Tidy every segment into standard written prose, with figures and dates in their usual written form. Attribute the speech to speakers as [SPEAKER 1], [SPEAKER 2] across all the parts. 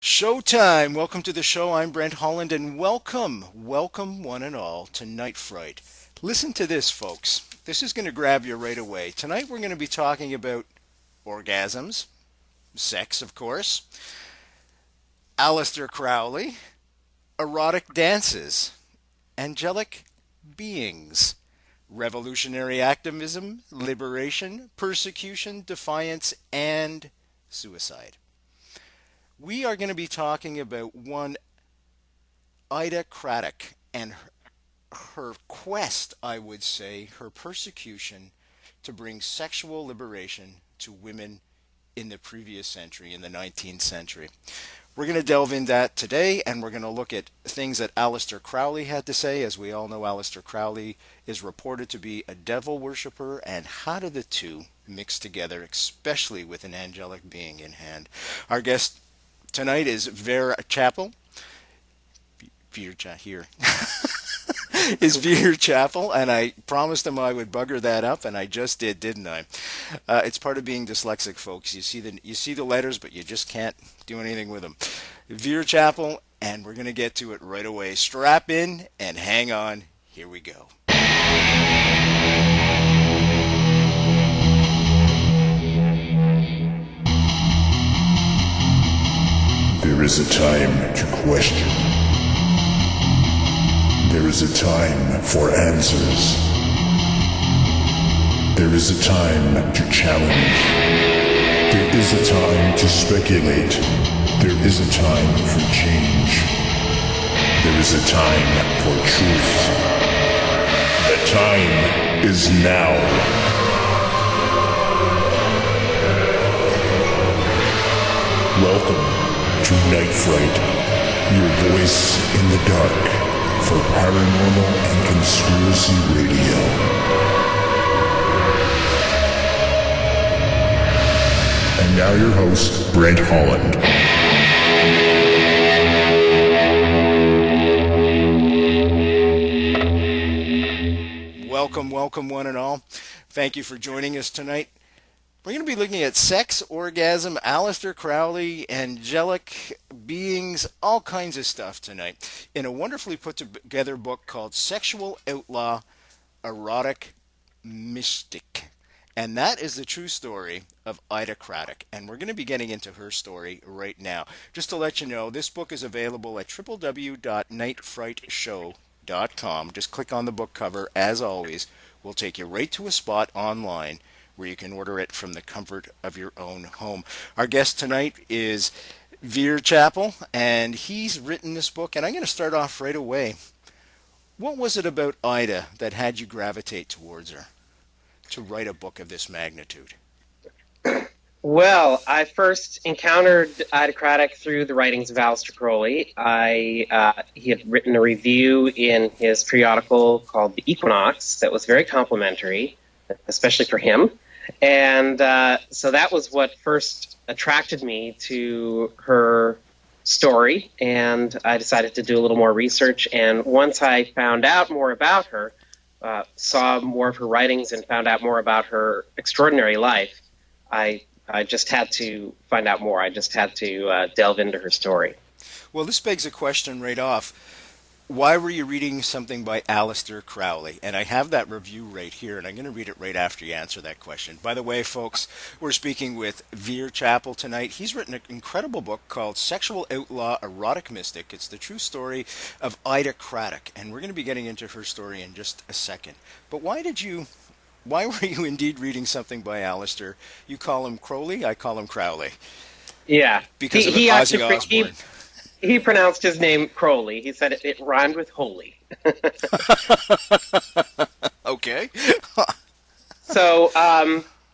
[SPEAKER 1] Showtime! Welcome to the show. I'm Brent Holland, and welcome one and all to Night Fright. Listen to this, folks. This is going to grab you right away. Tonight we're going to be talking about orgasms, sex, of course, Aleister Crowley, erotic dances, angelic beings, revolutionary activism, liberation, persecution, defiance, and suicide. We are going to be talking about one Ida Craddock and her quest, I would say, her persecution to bring sexual liberation to women in the previous century, in the 19th century. We're going to delve into that today, and we're going to look at things that Aleister Crowley had to say. As we all know, Aleister Crowley is reported to be a devil worshiper, and how do the two mix together, especially with an angelic being in hand? Our guest tonight is Vere Chappell. Here is Vere Chappell, and I promised him I would bugger that up, and I just did, didn't I? It's part of being dyslexic, folks. You see the letters, but you just can't do anything with them. Vere Chappell, and we're gonna get to it right away. Strap in and hang on. Here we go.
[SPEAKER 2] There is a time to question. There is a time for answers. There is a time to challenge. There is a time to speculate. There is a time for change. There is a time for truth. The time is now. Welcome to Night Fright, your voice in the dark for paranormal and conspiracy radio. And now your host, Brent Holland.
[SPEAKER 1] Welcome one and all. Thank you for joining us tonight. We're going to be looking at sex, orgasm, Aleister Crowley, angelic beings, all kinds of stuff tonight in a wonderfully put together book called Sexual Outlaw, Erotic Mystic. And that is the true story of Ida Craddock. And we're going to be getting into her story right now. Just to let you know, this book is available at www.nightfrightshow.com. Just click on the book cover, as always. We'll take you right to a spot online where you can order it from the comfort of your own home. Our guest tonight is Vere Chappell, and he's written this book, and I'm going to start off right away. What was it about Ida that had you gravitate towards her to write a book of this magnitude?
[SPEAKER 3] Well, I first encountered Ida Craddock through the writings of Aleister Crowley. He had written a review in his periodical called The Equinox that was very complimentary, especially for him. And so that was what first attracted me to her story, and I decided to do a little more research. And once I found out more about her, saw more of her writings and found out more about her extraordinary life, I just had to find out more. I just had to delve into her story.
[SPEAKER 1] Well, this begs a question right off. Why were you reading something by Aleister Crowley? And I have that review right here, and I'm going to read it right after you answer that question. By the way, folks, we're speaking with Vere Chappell tonight. He's written an incredible book called Sexual Outlaw, Erotic Mystic. It's the true story of Ida Craddock, and we're going to be getting into her story in just a second. But why were you indeed reading something by Aleister? You call him Crowley, I call him Crowley.
[SPEAKER 3] Yeah.
[SPEAKER 1] Because of Ozzy Osbourne.
[SPEAKER 3] He pronounced his name Crowley. He said it rhymed with holy.
[SPEAKER 1] Okay.
[SPEAKER 3] So,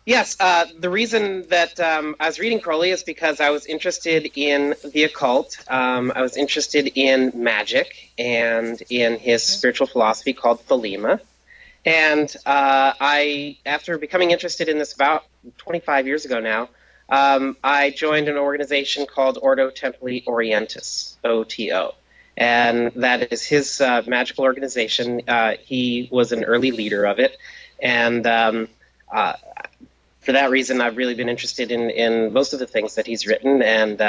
[SPEAKER 3] yes, the reason that I was reading Crowley is because I was interested in the occult. I was interested in magic and in his spiritual philosophy called Thelema. And after becoming interested in this about 25 years ago now, I joined an organization called Ordo Templi Orientis, OTO. And that is his magical organization. He was an early leader of it. And for that reason, I've really been interested in most of the things that he's written. And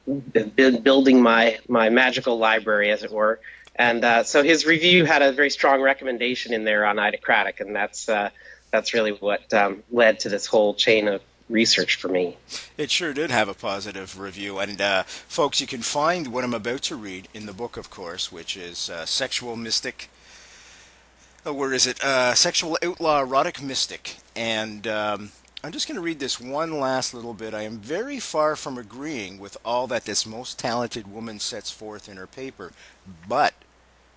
[SPEAKER 3] been building my magical library, as it were. And so his review had a very strong recommendation in there on autocratic, and that's really what led to this whole chain of research for me.
[SPEAKER 1] It sure did have a positive review. And folks, you can find what I'm about to read in the book, of course, which is Sexual Mystic. Where is it? Sexual Outlaw Erotic Mystic. And I'm just going to read this one last little bit. I am very far from agreeing with all that this most talented woman sets forth in her paper, but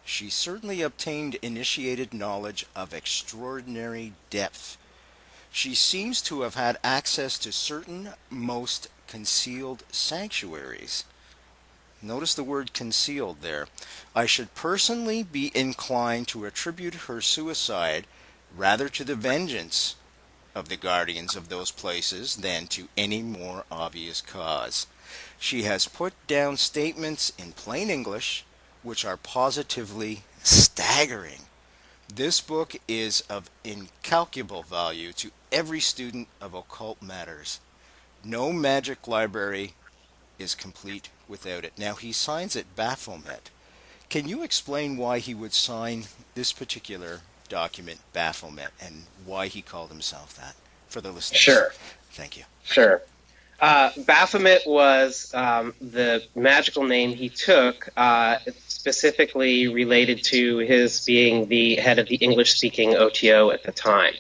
[SPEAKER 1] she certainly obtained initiated knowledge of extraordinary depth. She seems to have had access to certain most concealed sanctuaries. Notice the word concealed there. I should personally be inclined to attribute her suicide rather to the vengeance of the guardians of those places than to any more obvious cause. She has put down statements in plain English which are positively staggering. This book is of incalculable value to every student of occult matters. No magic library is complete without it. Now, he signs it Baphomet. Can you explain why he would sign this particular document Baphomet and why he called himself that for the listeners?
[SPEAKER 3] Sure.
[SPEAKER 1] Thank you.
[SPEAKER 3] Sure. Baphomet was the magical name he took, specifically related to his being the head of the English-speaking OTO at the time.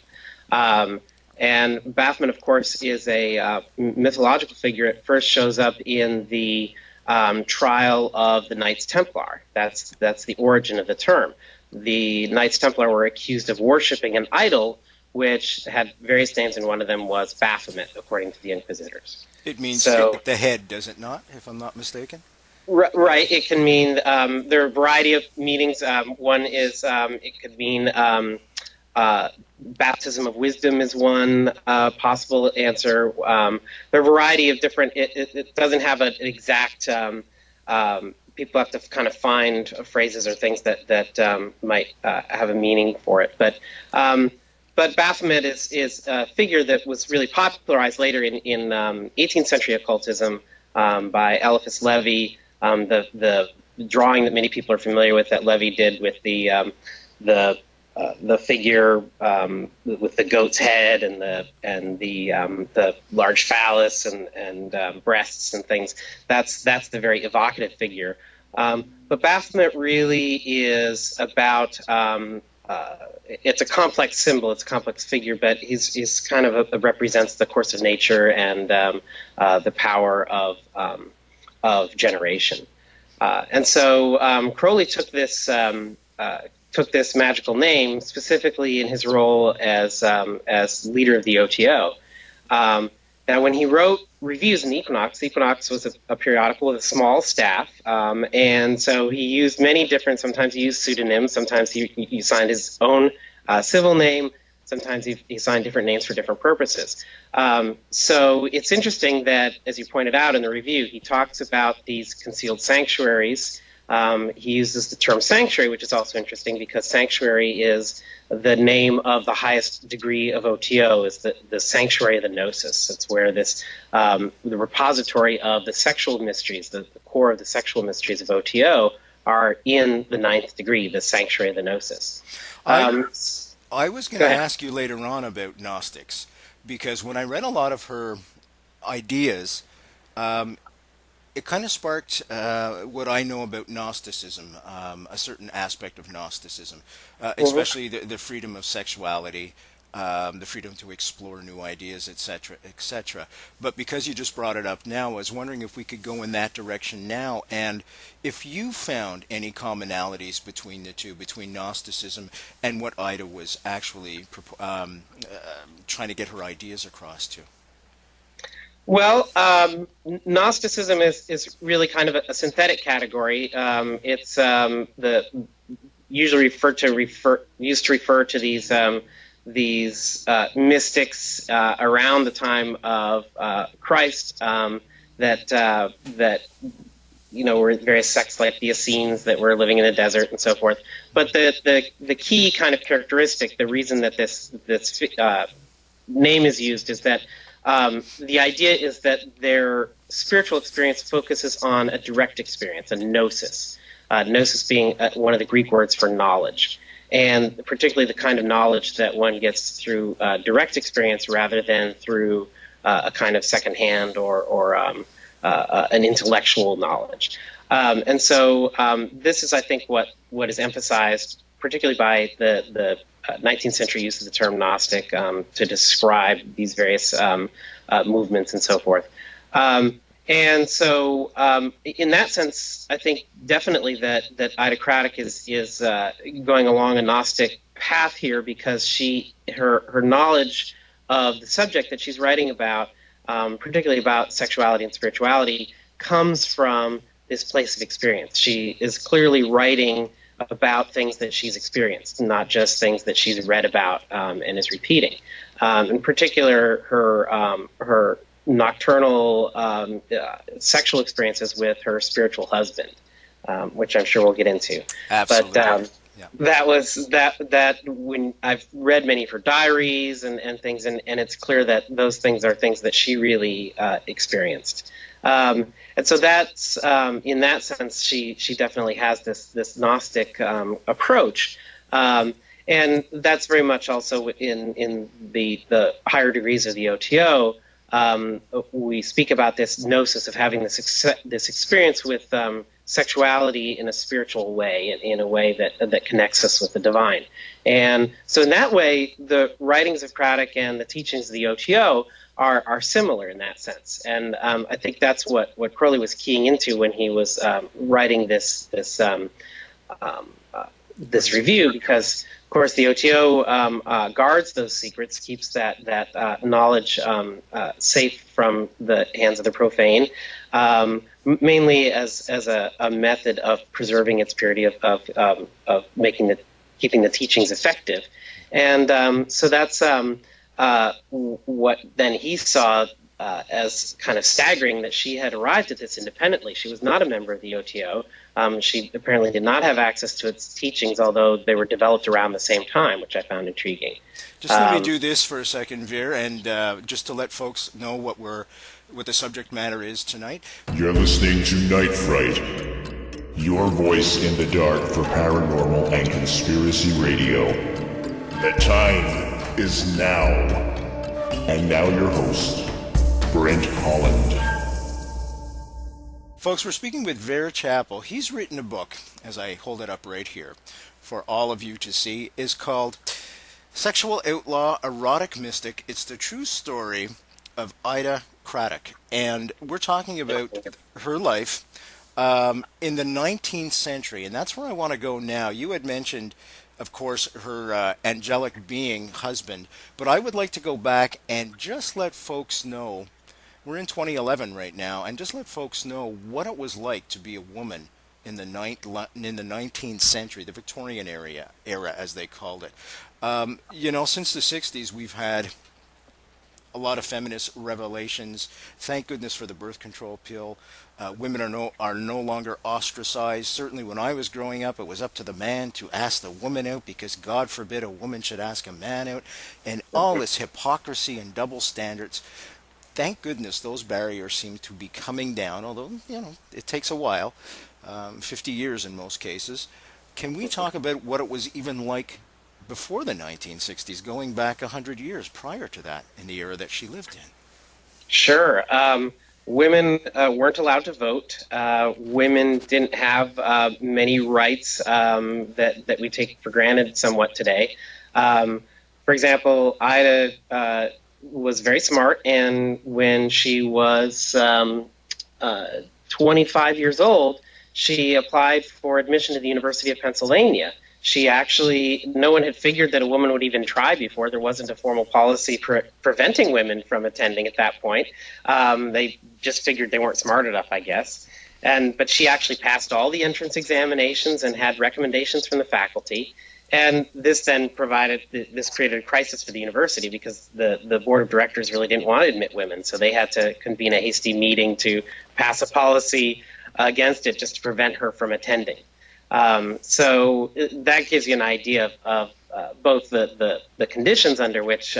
[SPEAKER 3] And Baphomet, of course, is a mythological figure. It first shows up in the trial of the Knights Templar. That's the origin of the term. The Knights Templar were accused of worshiping an idol, which had various names, and one of them was Baphomet, according to the Inquisitors.
[SPEAKER 1] It means the head, does it not, if I'm not mistaken?
[SPEAKER 3] Right. It can mean, there are a variety of meanings. One is, it could mean baptism of wisdom is one possible answer. There are a variety of different, it doesn't have an exact, people have to kind of find phrases or things that might have a meaning for it. But Baphomet is a figure that was really popularized later in 18th century occultism by Eliphas Levi. The drawing that many people are familiar with that Levi did with the figure with the goat's head and the large phallus and breasts and things. That's the very evocative figure. But Baphomet really is about. It's a complex symbol, it's a complex figure, but he's kind of represents the course of nature and the power of generation. And so Crowley took this magical name specifically in his role as leader of the OTO. Now, when he wrote reviews in Equinox was a periodical with a small staff, and so he used many different. Sometimes he used pseudonyms. Sometimes he signed his own civil name. Sometimes he signed different names for different purposes. So it's interesting that, as you pointed out in the review, he talks about these concealed sanctuaries. He uses the term sanctuary, which is also interesting because sanctuary is the name of the highest degree of OTO, is the sanctuary of the gnosis. It's where this the repository of the sexual mysteries, the core of the sexual mysteries of OTO, are in the 9th degree, the sanctuary of the gnosis.
[SPEAKER 1] I was going to ask you later on about Gnostics, because when I read a lot of her ideas, it kind of sparked what I know about Gnosticism, a certain aspect of Gnosticism, especially the freedom of sexuality, the freedom to explore new ideas, etc., etc. But because you just brought it up now, I was wondering if we could go in that direction now, and if you found any commonalities between the two, between Gnosticism and what Ida was actually trying to get her ideas across to.
[SPEAKER 3] Well, Gnosticism is really kind of a synthetic category. It's usually used to refer to these mystics around the time of Christ that were various sects like the Essenes that were living in the desert and so forth. But the key kind of characteristic, the reason that this name is used, is that the idea is that their spiritual experience focuses on a direct experience, a gnosis. Gnosis being one of the Greek words for knowledge, and particularly the kind of knowledge that one gets through direct experience rather than through a kind of secondhand or an intellectual knowledge. And so this is, I think, what is emphasized, particularly by the 19th century use of the term Gnostic to describe these various movements and so forth. And so in that sense, I think definitely that Ida Craddock is going along a Gnostic path here, because her knowledge of the subject that she's writing about, particularly about sexuality and spirituality, comes from this place of experience. She is clearly writing about things that she's experienced, not just things that she's read about and is repeating. In particular, her nocturnal sexual experiences with her spiritual husband, which I'm sure we'll get into.
[SPEAKER 1] Absolutely.
[SPEAKER 3] But
[SPEAKER 1] Yeah.
[SPEAKER 3] that was that when I've read many of her diaries and things, and it's clear that those things are things that she really experienced. And so that's in that sense, she definitely has this Gnostic approach. And that's very much also in the higher degrees of the OTO. We speak about this gnosis of having this experience with sexuality in a spiritual way, in a way that connects us with the divine. And so in that way, the writings of Craddock and the teachings of the OTO are similar in that sense. And I think that's what Crowley was keying into when he was writing this review, because of course the OTO guards those secrets, keeps that knowledge safe from the hands of the profane, mainly as a method of preserving its purity, of keeping the teachings effective. And so that's what then he saw as kind of staggering, that she had arrived at this independently. She was not a member of the OTO. She apparently did not have access to its teachings, although they were developed around the same time, which I found intriguing.
[SPEAKER 1] Just let me do this for a second, Vere, and just to let folks know what the subject matter is tonight.
[SPEAKER 2] You're listening to Night Fright, your voice in the dark for paranormal and conspiracy radio. The time is now. And now your host, Brent Holland.
[SPEAKER 1] Folks, we're speaking with Vere Chappell. He's written a book, as I hold it up right here for all of you to see, is called Sexual Outlaw, Erotic Mystic. It's the true story of Ida Craddock. And we're talking about her life in the 19th century. And that's where I want to go now. You had mentioned, of course, her angelic being husband. But I would like to go back and just let folks know, we're in 2011 right now, and just let folks know what it was like to be a woman in the 19th century, the Victorian era, as they called it. Since the 60s, we've had a lot of feminist revelations. Thank goodness for the birth control pill. Women are no longer ostracized. Certainly when I was growing up, it was up to the man to ask the woman out, because God forbid a woman should ask a man out. And all this hypocrisy and double standards. Thank goodness those barriers seem to be coming down, although, it takes a while, 50 years in most cases. Can we talk about what it was even like before the 1960s, going back 100 years prior to that, in the era that she lived in?
[SPEAKER 3] Sure. Women weren't allowed to vote. Women didn't have many rights that we take for granted somewhat today. For example, Ida was very smart, and when she was 25 years old, she applied for admission to the University of Pennsylvania. No one had figured that a woman would even try before. There wasn't a formal policy preventing women from attending at that point. They just figured they weren't smart enough, I guess. But she actually passed all the entrance examinations and had recommendations from the faculty. And this then created a crisis for the university, because the board of directors really didn't want to admit women. So they had to convene a hasty meeting to pass a policy against it, just to prevent her from attending. So that gives you an idea of both the conditions under which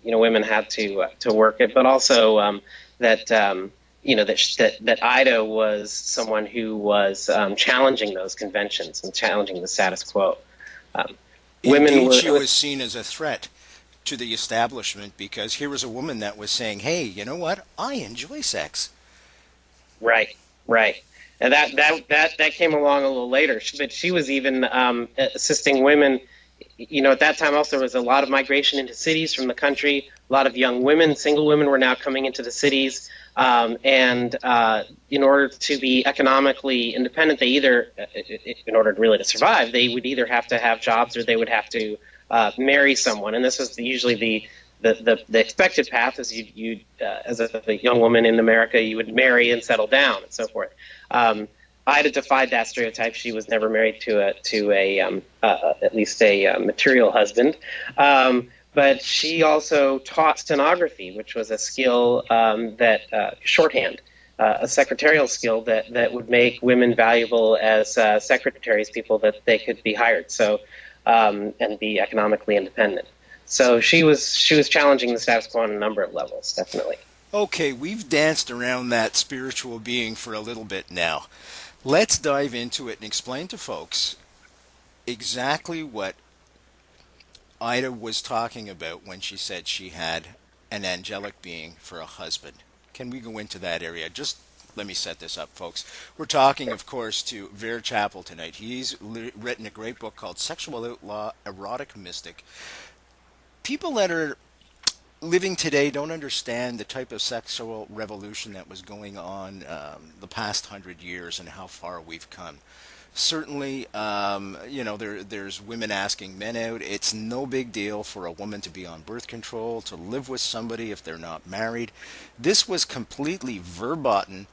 [SPEAKER 3] women had to work it, but also that that Ida was someone who was challenging those conventions and challenging the status quo. Um, women
[SPEAKER 1] Indeed,
[SPEAKER 3] were
[SPEAKER 1] she was seen as a threat to the establishment because here was a woman that was saying, "Hey, you know what? I enjoy sex."
[SPEAKER 3] right, right. And that came along a little later. But she was even assisting women. At that time also there was a lot of migration into cities from the country. A lot of young women, single women, were now coming into the cities. And in order to be economically independent, they either, in order really to survive, they would either have to have jobs or they would have to marry someone. And this was usually the expected path. Is you as a young woman in America, you would marry and settle down and so forth. Ida defied that stereotype. She was never married to at least a material husband. But she also taught stenography, which was a skill shorthand, a secretarial skill that would make women valuable as secretaries, people that they could be hired, and be economically independent. So she was challenging the status quo on a number of levels, definitely.
[SPEAKER 1] Okay, we've danced around that spiritual being for a little bit now. Let's dive into it and explain to folks exactly what Ida was talking about when she said she had an angelic being for a husband. Can we go into that area? Just let me set this up, folks. We're talking, of course, to Vere Chappell tonight. He's written a great book called Sexual Outlaw, Erotic Mystic. People that are living today don't understand the type of sexual revolution that was going on the past 100 years and how far we've come. Certainly, there's women asking men out. It's no big deal for a woman to be on birth control, to live with somebody if they're not married. This was completely verboten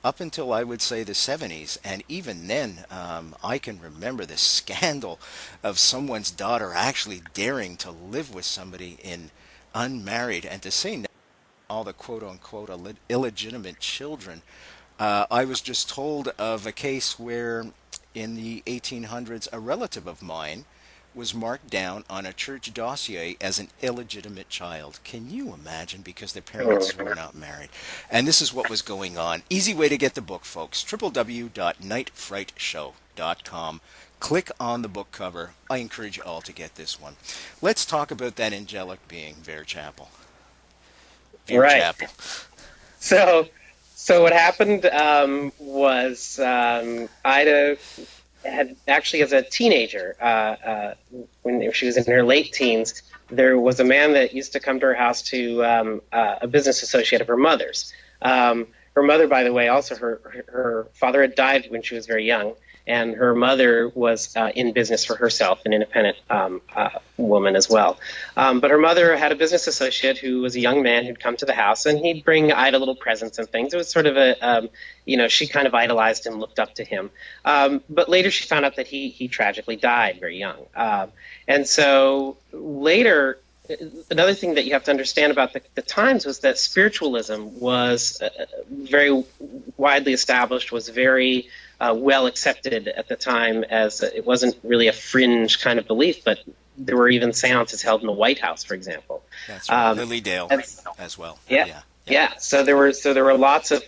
[SPEAKER 1] up until, I would say, the 70s. And even then, I can remember the scandal of someone's daughter actually daring to live with somebody in unmarried, and to say all the quote-unquote illegitimate children. I was just told of a case where in the 1800s a relative of mine was marked down on a church dossier as an illegitimate child. Can you imagine? Because their parents were not married. And this is what was going on. Easy way to get the book, folks. www.nightfrightshow.com. Click on the book cover. I encourage you all to get this one. Let's talk about that angelic being, Vere Chappell. Vere Chappell.
[SPEAKER 3] So what happened was Ida had actually, as a teenager, when she was in her late teens, there was a man that used to come to her house to a business associate of her mother's. Her mother, by the way, also her father had died when she was very young, and her mother was in business for herself, an independent woman as well. But her mother had a business associate who was a young man who'd come to the house, and he'd bring Ida little presents and things. It was sort of she kind of idolized him, looked up to him. But later she found out that he tragically died very young. And so later, another thing that you have to understand about the times was that spiritualism was very widely established, was very well accepted at the time, as it wasn't really a fringe kind of belief, but there were even seances held in the White House, for example.
[SPEAKER 1] That's right. Lily Dale as well.
[SPEAKER 3] Yeah. So there were lots of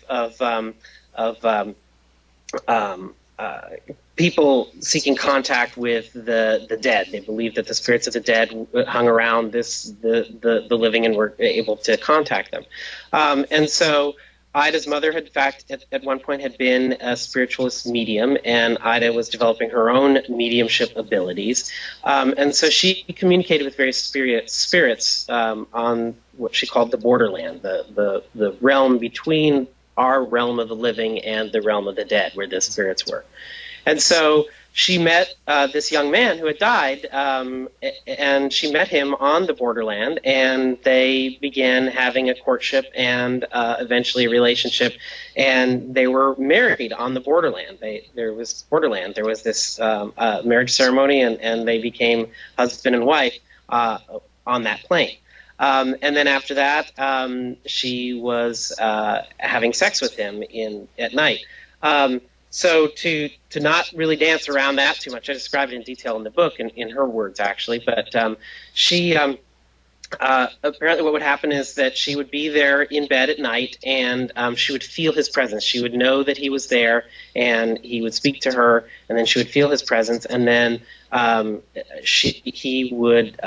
[SPEAKER 3] people seeking contact with the dead. They believed that the spirits of the dead hung around the living and were able to contact them. And so Ida's mother had, in fact, at one point had been a spiritualist medium, and Ida was developing her own mediumship abilities. And so she communicated with various spirits on what she called the borderland, the realm between our realm of the living and the realm of the dead, where the spirits were. And so she met this young man who had died, and she met him on the borderland, and they began having a courtship and eventually a relationship, and they were married on the borderland. There was this marriage ceremony, and they became husband and wife on that plane. And then after that, she was having sex with him at night. So to not really dance around that too much, I describe it in detail in the book, in her words actually, but she apparently what would happen is that she would be there in bed at night, and she would feel his presence. She would know that he was there, and he would speak to her, and then she would feel his presence, and then he would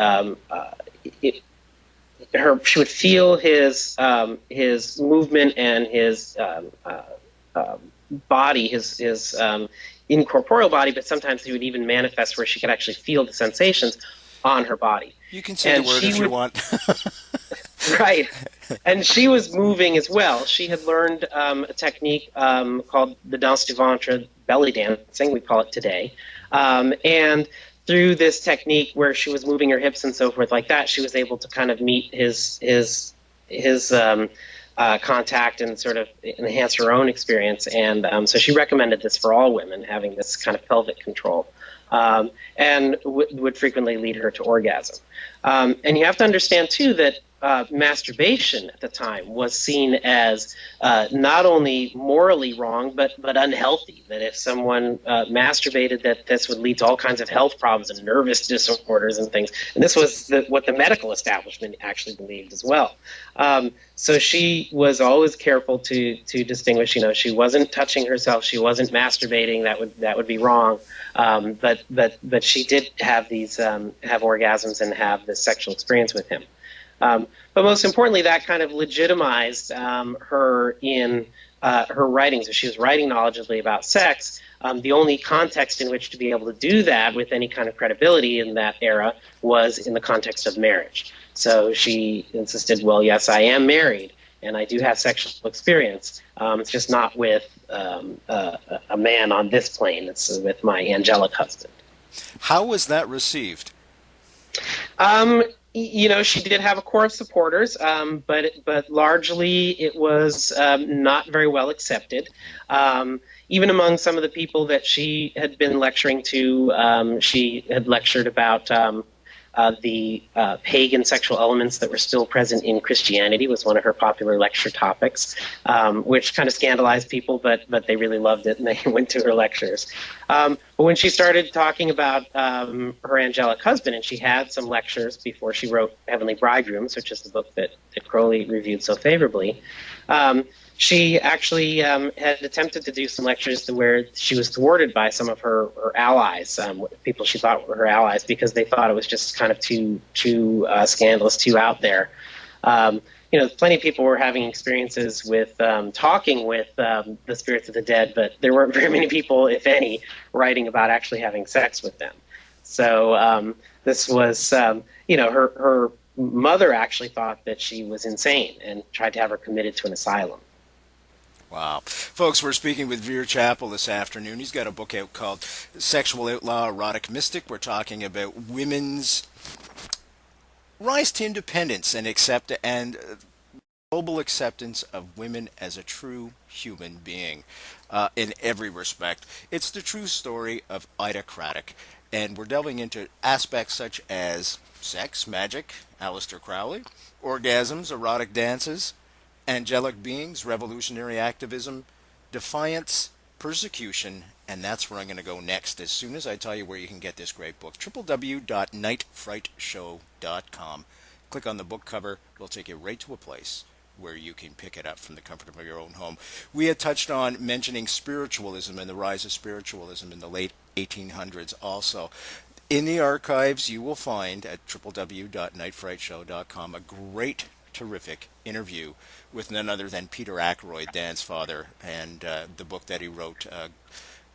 [SPEAKER 3] she would feel his movement and his body, his incorporeal body, but sometimes he would even manifest where she could actually feel the sensations on her body.
[SPEAKER 1] You can say the word if you want.
[SPEAKER 3] Right. And she was moving as well. She had learned a technique called the danse du ventre, belly dancing, we call it today. And through this technique where she was moving her hips and so forth like that, she was able to kind of meet his contact and sort of enhance her own experience. And so she recommended this for all women, having this kind of pelvic control. And would frequently lead her to orgasm. And you have to understand, too, that masturbation at the time was seen as not only morally wrong, but unhealthy, that if someone masturbated, that this would lead to all kinds of health problems and nervous disorders and things. And this was what the medical establishment actually believed as well. So she was always careful to distinguish, she wasn't touching herself, she wasn't masturbating, that would be wrong. But she did have these have orgasms and have this sexual experience with him. But most importantly, that kind of legitimized her in her writings. If she was writing knowledgeably about sex, the only context in which to be able to do that with any kind of credibility in that era was in the context of marriage. So she insisted, well, yes, I am married, and I do have sexual experience. It's just not with a man on this plane. It's with my angelic husband.
[SPEAKER 1] How was that received?
[SPEAKER 3] She did have a core of supporters, but largely it was not very well accepted. Even among some of the people that she had been lecturing to, she had lectured about the pagan sexual elements that were still present in Christianity was one of her popular lecture topics, which kind of scandalized people, but they really loved it and they went to her lectures. But when she started talking about her angelic husband, and she had some lectures before she wrote Heavenly Bridegrooms, which is the book that Crowley reviewed so favorably, she actually had attempted to do some lectures where she was thwarted by some of her allies, people she thought were her allies, because they thought it was just kind of too scandalous, too out there. Plenty of people were having experiences with talking with the spirits of the dead, but there weren't very many people, if any, writing about actually having sex with them. So this was, her mother actually thought that she was insane and tried to have her committed to an asylum.
[SPEAKER 1] Wow. Folks, we're speaking with Vere Chappell this afternoon. He's got a book out called Sexual Outlaw, Erotic Mystic. We're talking about women's rise to independence and global acceptance of women as a true human being in every respect. It's the true story of Ida Craddock, and we're delving into aspects such as sex, magic, Aleister Crowley, orgasms, erotic dances, angelic beings, revolutionary activism, defiance, persecution, and that's where I'm going to go next as soon as I tell you where you can get this great book. www.nightfrightshow.com. Click on the book cover. It'll take you right to a place where you can pick it up from the comfort of your own home. We had touched on mentioning spiritualism and the rise of spiritualism in the late 1800s also. In the archives, you will find at www.nightfrightshow.com a great, terrific interview with none other than Peter Ackroyd, Dan's father, and the book that he wrote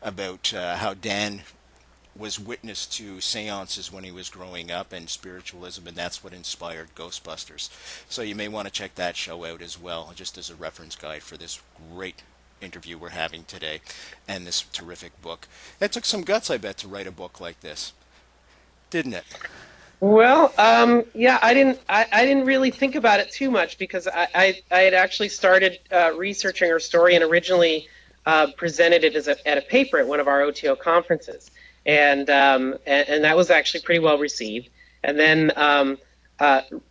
[SPEAKER 1] about how Dan was witness to seances when he was growing up and spiritualism, and that's what inspired Ghostbusters. So you may want to check that show out as well, just as a reference guide for this great interview we're having today and this terrific book. It took some guts, I bet, to write a book like this, didn't it?
[SPEAKER 3] Well, yeah, I didn't really think about it too much because I had actually started researching her story and originally presented it at a paper at one of our OTO conferences, and that was actually pretty well received. And then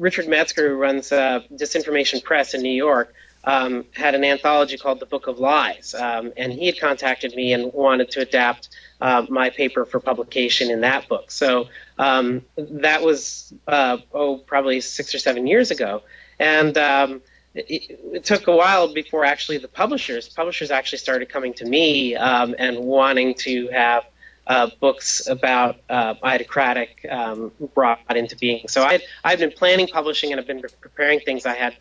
[SPEAKER 3] Richard Metzger, who runs Disinformation Press in New York, had an anthology called The Book of Lies, and he had contacted me and wanted to adapt my paper for publication in that book. So that was, probably 6 or 7 years ago. And it took a while before actually the publishers actually started coming to me and wanting to have books about Ida Craddock brought into being. So I've been planning publishing, and I've been preparing things. I had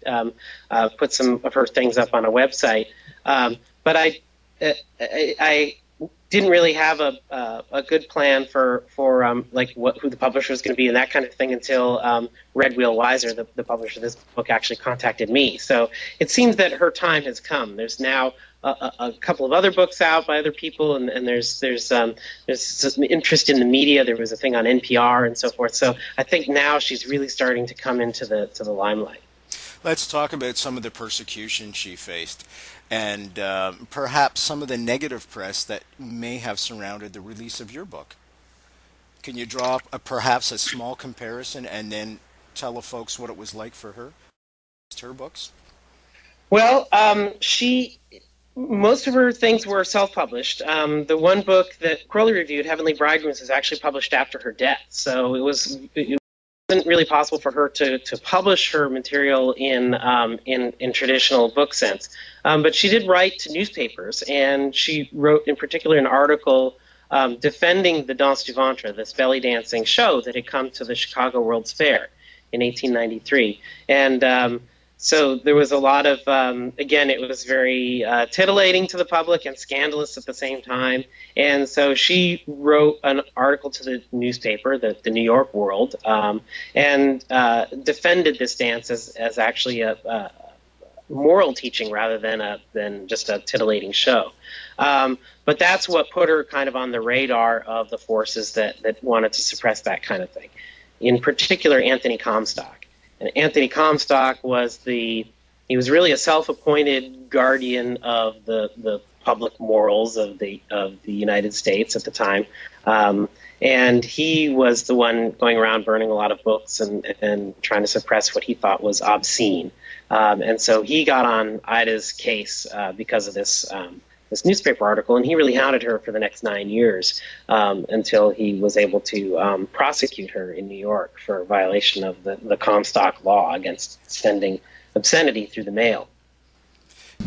[SPEAKER 3] put some of her things up on a website, but I didn't really have a good plan for who the publisher was going to be and that kind of thing until Red Wheel Weiser, the publisher of this book, actually contacted me. So it seems that her time has come. There's now a couple of other books out by other people, and there's some interest in the media. There was a thing on NPR and so forth. So I think now she's really starting to come into the limelight.
[SPEAKER 1] Let's talk about some of the persecution she faced, and perhaps some of the negative press that may have surrounded the release of your book. Can you draw perhaps a small comparison and then tell the folks what it was like for her books?
[SPEAKER 3] Well, most of her things were self-published. The one book that Crowley reviewed, Heavenly Bridegrooms, was actually published after her death. So it wasn't really possible for her to publish her material in traditional book sense. But she did write to newspapers, and she wrote in particular an article defending the Danse du Ventre, this belly dancing show that had come to the Chicago World's Fair in 1893. And so there was a lot of, again, it was very titillating to the public and scandalous at the same time. And so she wrote an article to the newspaper, the New York World, and defended this dance as actually a moral teaching rather than just a titillating show. But that's what put her kind of on the radar of the forces that wanted to suppress that kind of thing. In particular, Anthony Comstock. And Anthony Comstock he was really a self-appointed guardian of the public morals of the United States at the time. And he was the one going around burning a lot of books and trying to suppress what he thought was obscene. And so he got on Ida's case because of this newspaper article, and he really hounded her for the next 9 years until he was able to prosecute her in New York for a violation of the Comstock law against sending obscenity through the mail.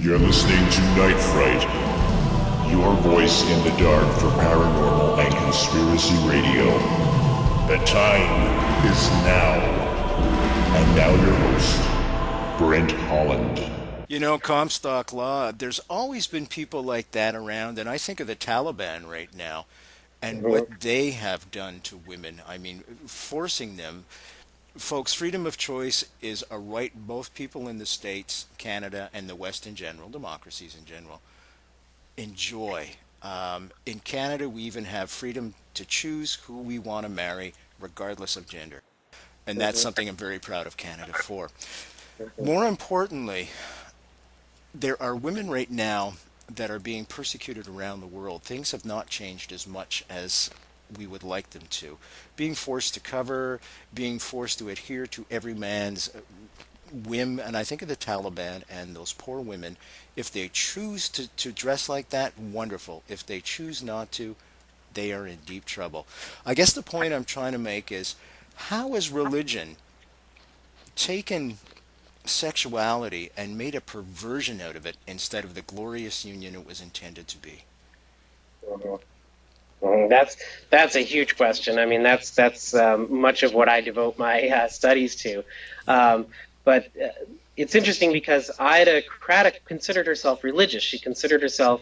[SPEAKER 2] You're listening to Night Fright, your voice in the dark for paranormal and conspiracy radio. The time is now. And now your host, Brent Holland.
[SPEAKER 1] You know, Comstock law, there's always been people like that around, and I think of the Taliban right now and what they have done to women. I mean, forcing them. Folks, freedom of choice is a right both people in the States, Canada, and the West in general, democracies in general, enjoy. In Canada, we even have freedom to choose who we want to marry, regardless of gender. And that's something I'm very proud of Canada for. More importantly, there are women right now that are being persecuted around the world. Things have not changed as much as we would like them to. Being forced to cover, being forced to adhere to every man's whim, and I think of the Taliban and those poor women. If they choose to dress like that, wonderful. If they choose not to, they are in deep trouble. I guess the point I'm trying to make is, how has religion taken sexuality and made a perversion out of it instead of the glorious union it was intended to be?
[SPEAKER 3] That's a huge question. I mean, that's much of what I devote my studies to. But it's interesting because Ida Craddock considered herself religious. She considered herself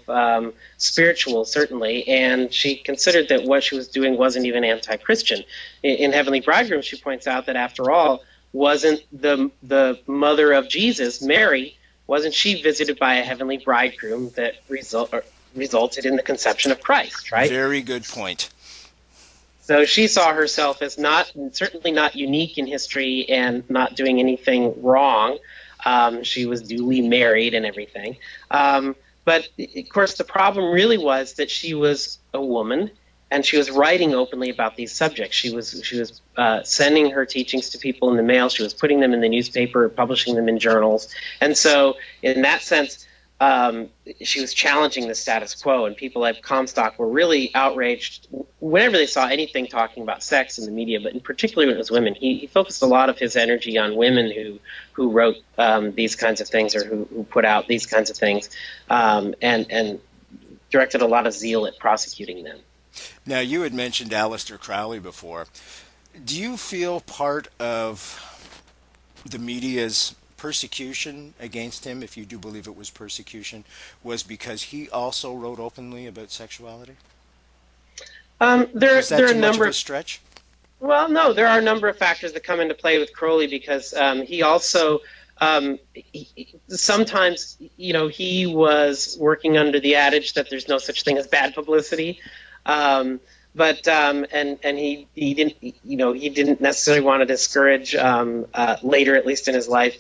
[SPEAKER 3] spiritual, certainly, and she considered that what she was doing wasn't even anti-Christian. In Heavenly Bridegroom, she points out that after all, wasn't the mother of Jesus, Mary, wasn't she visited by a heavenly bridegroom that resulted in the conception of Christ, right?
[SPEAKER 1] Very good point.
[SPEAKER 3] So she saw herself as certainly not unique in history and not doing anything wrong. She was duly married and everything. But, of course, the problem really was that she was a woman and she was writing openly about these subjects. She was sending her teachings to people in the mail. She was putting them in the newspaper, publishing them in journals, and so in that sense, she was challenging the status quo. And people like Comstock were really outraged whenever they saw anything talking about sex in the media, but in particular when it was women. He focused a lot of his energy on women who wrote these kinds of things, or who put out these kinds of things, and directed a lot of zeal at prosecuting them.
[SPEAKER 1] Now, you had mentioned Aleister Crowley before. Do you feel part of the media's persecution against him, if you do believe it was persecution, was because he also wrote openly about sexuality?
[SPEAKER 3] There
[SPEAKER 1] Is that
[SPEAKER 3] are a
[SPEAKER 1] too much
[SPEAKER 3] number
[SPEAKER 1] of a
[SPEAKER 3] of
[SPEAKER 1] stretch?
[SPEAKER 3] Well, no, there are a number of factors that come into play with Crowley, because he also sometimes, he was working under the adage that there's no such thing as bad publicity. But he didn't, he didn't necessarily want to discourage. Later, at least in his life,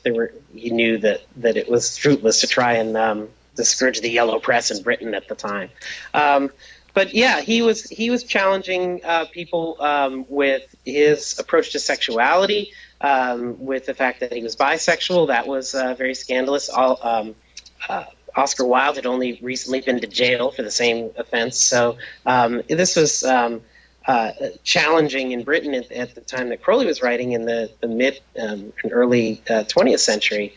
[SPEAKER 3] he knew that it was fruitless to try and discourage the yellow press in Britain at the time. But yeah, he was challenging people with his approach to sexuality, with the fact that he was bisexual. That was very scandalous. Oscar Wilde had only recently been to jail for the same offense. So this was challenging in Britain at the time that Crowley was writing, in the mid and early 20th century.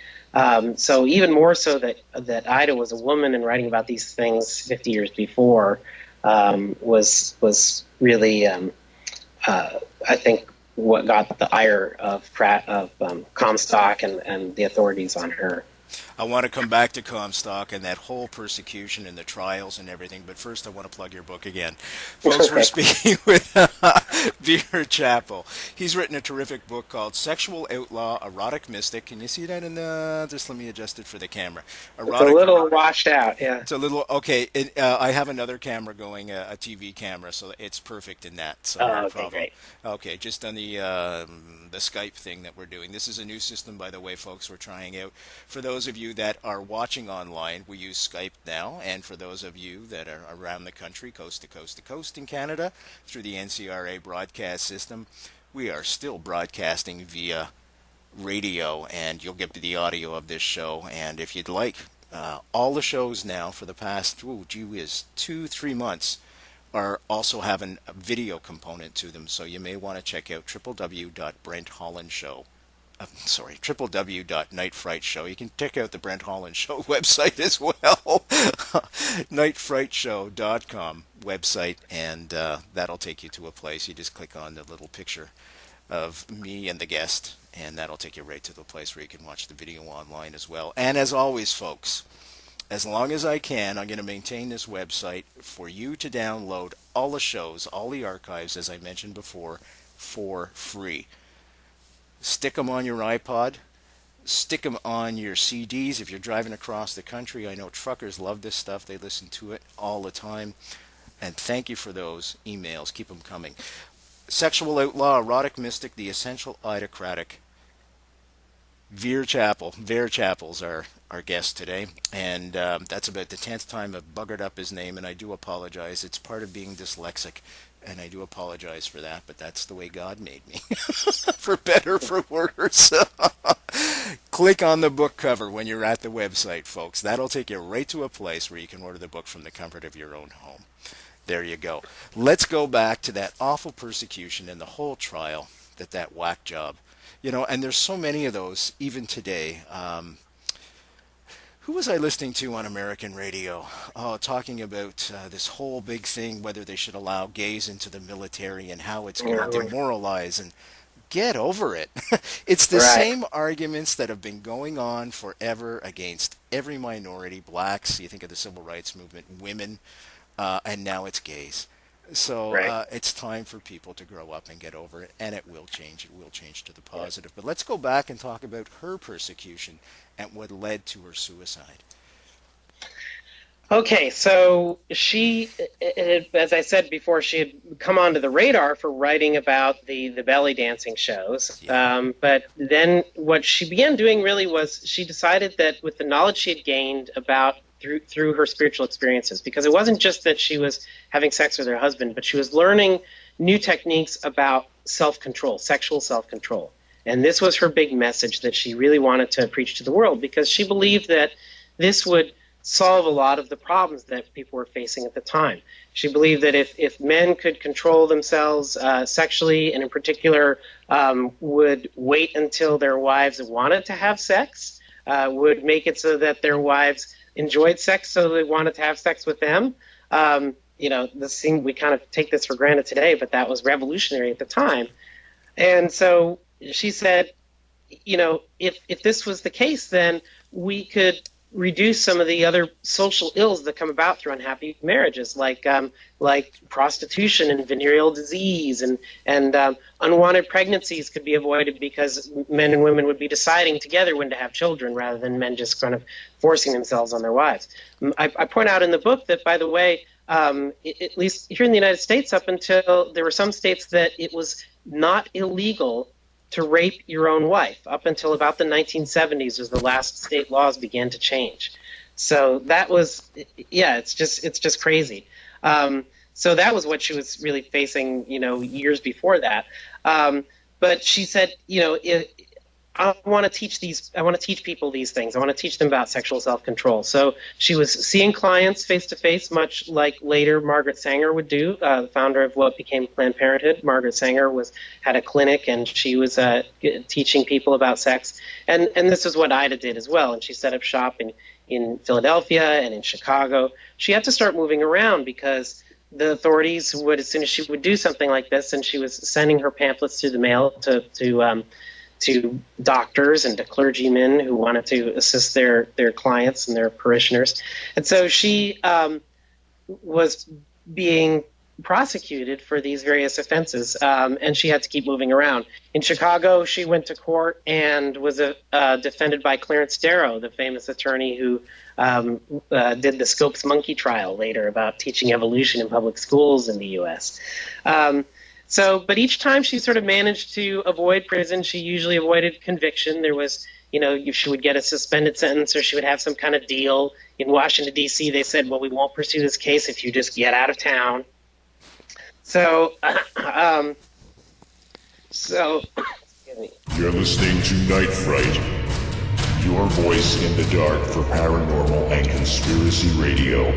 [SPEAKER 3] So even more so that Ida was a woman and writing about these things 50 years before was really, I think, what got the ire of Comstock and the authorities on her.
[SPEAKER 1] I want to come back to Comstock and that whole persecution and the trials and everything, but first I want to plug your book again. Folks, we're speaking with Vere Chappell. He's written a terrific book called Sexual Outlaw, Erotic Mystic. Can you see that in the... Just let me adjust it for the camera.
[SPEAKER 3] It's a little washed out, yeah.
[SPEAKER 1] It's a little... Okay, I have another camera going, a TV camera, so it's perfect in that. So no problem.
[SPEAKER 3] Great.
[SPEAKER 1] Okay, just on the Skype thing that we're doing. This is a new system, by the way, folks, we're trying out. For those of you that are watching online, we use Skype now, and for those of you that are around the country, coast to coast to coast in Canada, through the NCRA broadcast system, we are still broadcasting via radio, and you'll get the audio of this show. And if you'd like, all the shows now for the past, 2-3 months are also having a video component to them, so you may want to check out www.Nightfrightshow. You can check out the Brent Holland Show website as well, nightfrightshow.com website, and that'll take you to a place. You just click on the little picture of me and the guest, and that'll take you right to the place where you can watch the video online as well. And as always, folks, as long as I can, I'm going to maintain this website for you to download all the shows, all the archives, as I mentioned before, for free. Stick them on your iPod. Stick them on your CDs if you're driving across the country. I know truckers love this stuff. They listen to it all the time. And thank you for those emails. Keep them coming. Sexual Outlaw, Erotic Mystic, The Essential Idocratic. Vere Chappell's our guest today. And that's about the 10th time I've buggered up his name, and I do apologize. It's part of being dyslexic. And I do apologize for that, but that's the way God made me. For better, for worse. Click on the book cover when you're at the website, folks. That'll take you right to a place where you can order the book from the comfort of your own home. There you go. Let's go back to that awful persecution and the whole trial, that whack job. And there's so many of those, even today. Who was I listening to on American radio? Talking about this whole big thing, whether they should allow gays into the military and how it's going to demoralize, and get over it. It's the same arguments that have been going on forever against every minority, blacks, you think of the civil rights movement, women, and now it's gays. So it's time for people to grow up and get over it, and it will change. It will change to the positive. But let's go back and talk about her persecution and what led to her suicide.
[SPEAKER 3] Okay, so she, as I said before, she had come onto the radar for writing about the belly dancing shows. Yeah. But then what she began doing really was she decided that with the knowledge she had gained about through her spiritual experiences, because it wasn't just that she was having sex with her husband, but she was learning new techniques about self-control, sexual self-control. And this was her big message that she really wanted to preach to the world, because she believed that this would solve a lot of the problems that people were facing at the time. She believed that if men could control themselves sexually, and in particular would wait until their wives wanted to have sex, would make it so that their wives enjoyed sex, so they wanted to have sex with them. We kind of take this for granted today, but that was revolutionary at the time. And so she said, if this was the case, then we could reduce some of the other social ills that come about through unhappy marriages, like prostitution and venereal disease, and unwanted pregnancies could be avoided because men and women would be deciding together when to have children rather than men just kind of forcing themselves on their wives. I point out in the book that, by the way, at least here in the United States, up until there were some states that it was not illegal to rape your own wife. Up until about the 1970s was the last state laws began to change. So that was, it's just crazy. So that was what she was really facing, years before that. But she said, I want to teach people these things. I want to teach them about sexual self-control. So she was seeing clients face-to-face, much like later Margaret Sanger would do, the founder of what became Planned Parenthood. Margaret Sanger had a clinic, and she was teaching people about sex. And this is what Ida did as well. And she set up shop in Philadelphia and in Chicago. She had to start moving around because the authorities would, as soon as she would do something like this, and she was sending her pamphlets through the mail to doctors and to clergymen who wanted to assist their clients and their parishioners. And so she was being prosecuted for these various offenses, and she had to keep moving around. In Chicago, she went to court and was defended by Clarence Darrow, the famous attorney who did the Scopes monkey trial later about teaching evolution in public schools in the U.S. But each time she sort of managed to avoid prison. She usually avoided conviction. There was, she would get a suspended sentence, or she would have some kind of deal. In Washington, D.C., they said, well, we won't pursue this case if you just get out of town. So, excuse me.
[SPEAKER 2] You're listening to Night Fright, your voice in the dark for paranormal and conspiracy radio.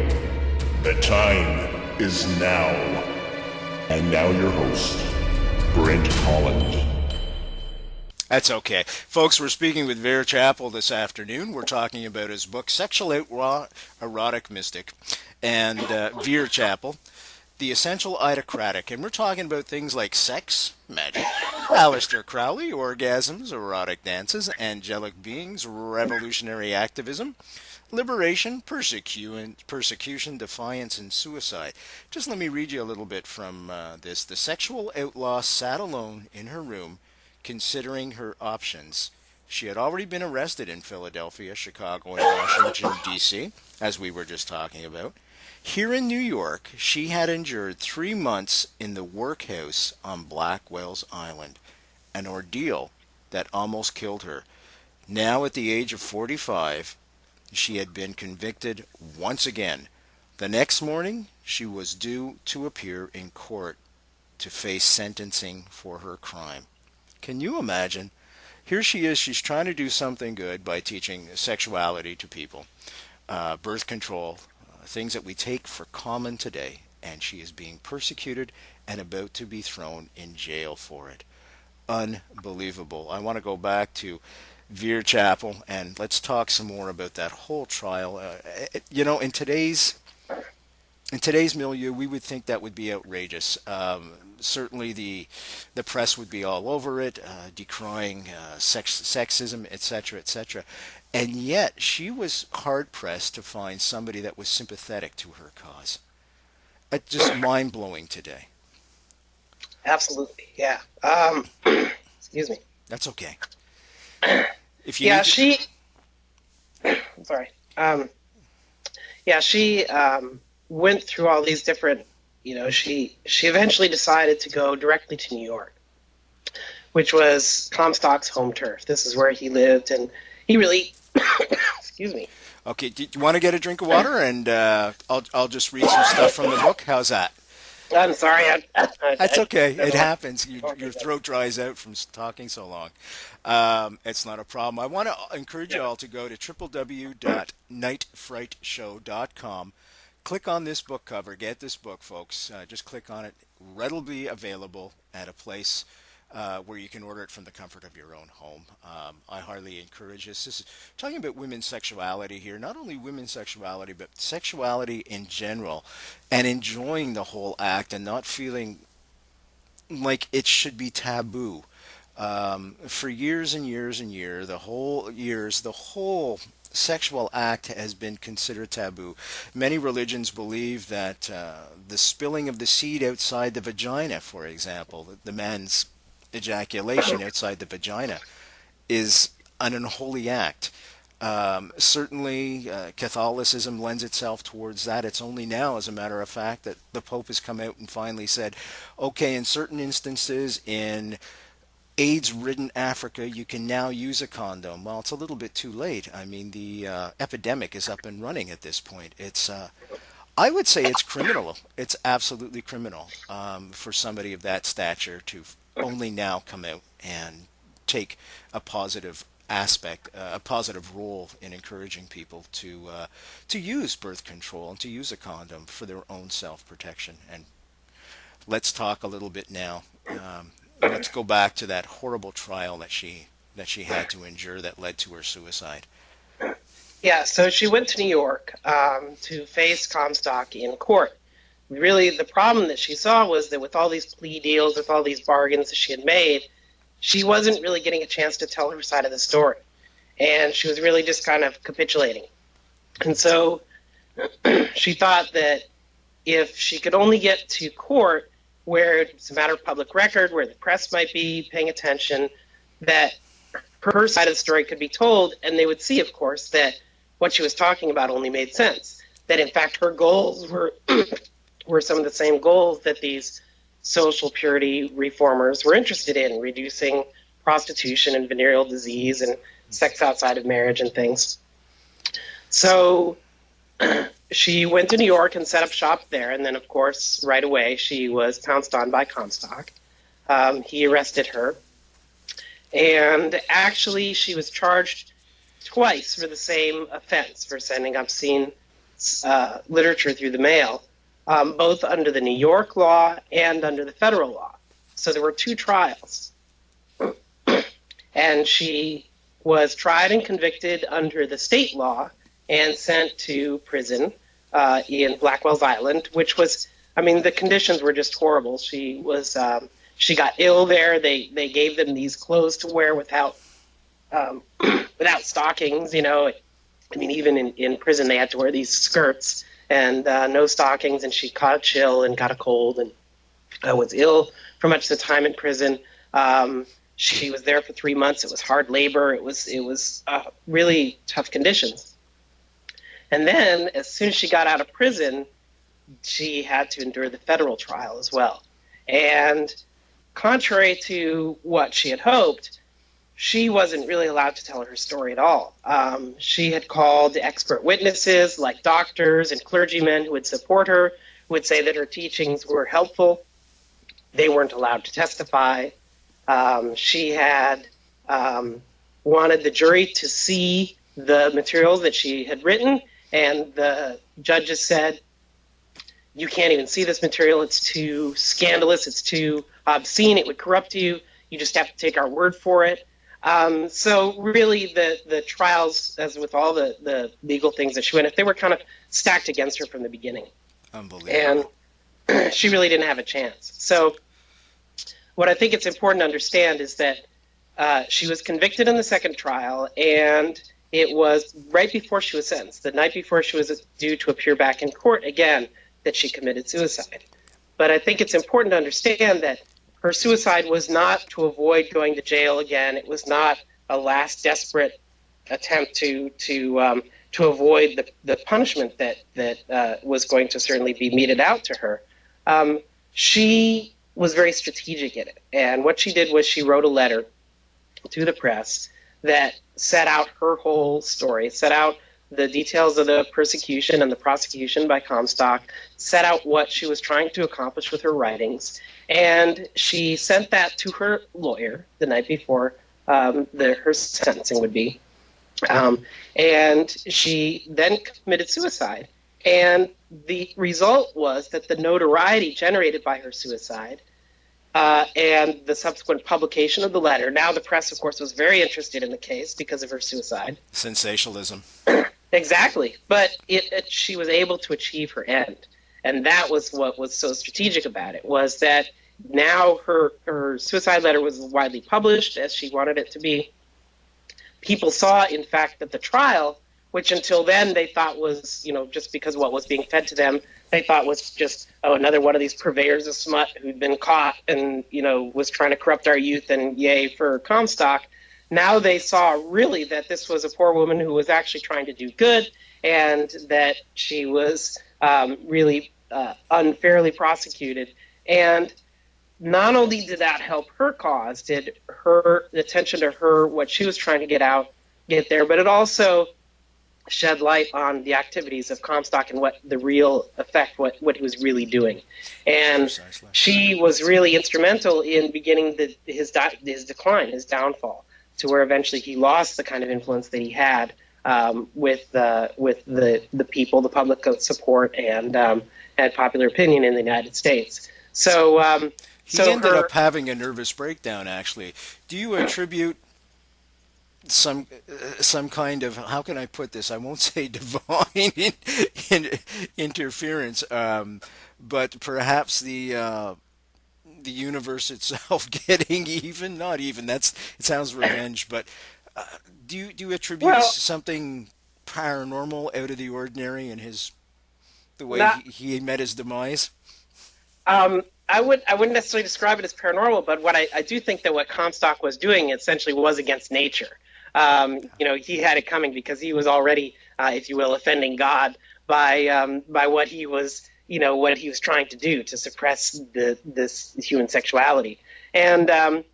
[SPEAKER 2] The time is now. And now your host, Brent Holland.
[SPEAKER 1] That's okay. Folks, we're speaking with Vere Chappell this afternoon. We're talking about his book, Sexual Outlaw, Erotic Mystic, and Vere Chappell, The Essential Idocratic. And we're talking about things like sex, magic, Aleister Crowley, orgasms, erotic dances, angelic beings, revolutionary activism, liberation, persecution, defiance, and suicide. Just let me read you a little bit from this. The sexual outlaw sat alone in her room, considering her options. She had already been arrested in Philadelphia, Chicago, and Washington, D.C., as we were just talking about. Here in New York, she had endured 3 months in the workhouse on Blackwell's Island, an ordeal that almost killed her. Now, at the age of 45, she had been convicted once again. The next morning, she was due to appear in court to face sentencing for her crime. Can you imagine? Here she is, she's trying to do something good by teaching sexuality to people, birth control, things that we take for common today, and she is being persecuted and about to be thrown in jail for it. Unbelievable. I want to go back to Vere Chappell, and let's talk some more about that whole trial. In today's milieu, we would think that would be outrageous. Certainly, the press would be all over it, decrying sexism, etc., etc. And yet, she was hard pressed to find somebody that was sympathetic to her cause. Just mind blowing today.
[SPEAKER 3] Absolutely, yeah. Excuse me.
[SPEAKER 1] That's okay.
[SPEAKER 3] She went through all these different, she eventually decided to go directly to New York, which was Comstock's home turf. This is where he lived, and he really, excuse me.
[SPEAKER 1] Okay, do you want to get a drink of water, and I'll just read some stuff from the book? How's that?
[SPEAKER 3] I'm sorry.
[SPEAKER 1] That's okay.
[SPEAKER 3] Don't
[SPEAKER 1] It
[SPEAKER 3] know what-
[SPEAKER 1] happens.
[SPEAKER 3] Okay,
[SPEAKER 1] Your
[SPEAKER 3] good.
[SPEAKER 1] throat dries out from talking so long. It's not a problem. I want to encourage you
[SPEAKER 3] Yeah.
[SPEAKER 1] all to go to www.nightfrightshow.com. Click on this book cover. Get this book, folks. Just click on it. Readily available at a place where you can order it from the comfort of your own home. I highly encourage this. This is talking about women's sexuality here. Not only women's sexuality, but sexuality in general, and enjoying the whole act and not feeling like it should be taboo. For years and years and years, the whole sexual act has been considered taboo. Many religions believe that the spilling of the seed outside the vagina, for example, the man's ejaculation outside the vagina, is an unholy act. Certainly, Catholicism lends itself towards that. It's only now, as a matter of fact, that the Pope has come out and finally said, okay, in certain instances, in AIDS-ridden Africa, you can now use a condom. Well, it's a little bit too late. I mean, the epidemic is up and running at this point. I would say it's criminal. It's absolutely criminal for somebody of that stature to only now come out and take a positive aspect, a positive role in encouraging people to use birth control and to use a condom for their own self-protection. And let's talk a little bit now. Let's go back to that horrible trial that she had to endure that led to her suicide.
[SPEAKER 3] Yeah, so she went to New York to face Comstock in court. Really, the problem that she saw was that with all these plea deals, with all these bargains that she had made, she wasn't really getting a chance to tell her side of the story. And she was really just kind of capitulating. And so she thought that if she could only get to court where it's a matter of public record, where the press might be paying attention, that her side of the story could be told, and they would see, of course, that what she was talking about only made sense. That, in fact, her goals were were some of the same goals that these social purity reformers were interested in, reducing prostitution and venereal disease and sex outside of marriage and things. So she went to New York and set up shop there, and then, of course, right away she was pounced on by Comstock. He arrested her, and actually she was charged twice for the same offense, for sending obscene literature through the mail, both under the New York law and under the federal law. So there were two trials. And she was tried and convicted under the state law and sent to prison in Blackwell's Island, which was, I mean, the conditions were just horrible. She got ill there. They gave them these clothes to wear without stockings, you know. I mean, even in prison, they had to wear these skirts and no stockings, and she caught a chill and got a cold and was ill for much of the time in prison. She was there for 3 months. It was hard labor. It was really tough conditions. And then, as soon as she got out of prison, she had to endure the federal trial as well. And contrary to what she had hoped, she wasn't really allowed to tell her story at all. She had called expert witnesses like doctors and clergymen who would support her, would say that her teachings were helpful. They weren't allowed to testify. She had wanted the jury to see the materials that she had written, and the judges said, you can't even see this material. It's too scandalous. It's too obscene. It would corrupt you. You just have to take our word for it. So really the trials, as with all the legal things that she went, they were kind of stacked against her from the beginning.
[SPEAKER 1] Unbelievable.
[SPEAKER 3] And she really didn't have a chance. So what I think it's important to understand is that she was convicted in the second trial, and it was right before she was sentenced, the night before she was due to appear back in court again, that she committed suicide. But I think it's important to understand that her suicide was not to avoid going to jail again. It was not a last desperate attempt to avoid the punishment that was going to certainly be meted out to her. She was very strategic in it. And what she did was she wrote a letter to the press that set out her whole story, set out the details of the persecution and the prosecution by Comstock, set out what she was trying to accomplish with her writings, and she sent that to her lawyer the night before her sentencing would be. And she then committed suicide. And the result was that the notoriety generated by her suicide and the subsequent publication of the letter. Now, the press, of course, was very interested in the case because of her suicide.
[SPEAKER 1] Sensationalism.
[SPEAKER 3] Exactly. But she was able to achieve her end. And that was what was so strategic about it, was that now her suicide letter was widely published, as she wanted it to be. People saw, in fact, that the trial, which until then they thought was, just because what was being fed to them, they thought was just, another one of these purveyors of smut who'd been caught and, was trying to corrupt our youth, and yay for Comstock. Now they saw really that this was a poor woman who was actually trying to do good, and that she was really unfairly prosecuted. And not only did that help her cause, did her attention to her, what she was trying to get there, but it also shed light on the activities of Comstock and what the real effect, what he was really doing. And precisely. She was really instrumental in beginning his decline, his downfall, to where eventually he lost the kind of influence that he had with the people, the public support, and popular opinion in the United States. So
[SPEAKER 1] he ended up having a nervous breakdown, actually. Do you attribute some kind of, how can I put this? I won't say divine interference, but perhaps the universe itself getting even? Not even. It sounds revenge, but do you attribute something paranormal, out of the ordinary, in the way he met his demise?
[SPEAKER 3] I wouldn't necessarily describe it as paranormal, but what I do think that what Comstock was doing essentially was against nature. He had it coming because he was already, if you will, offending God by what he was, what he was trying to do to suppress this human sexuality. And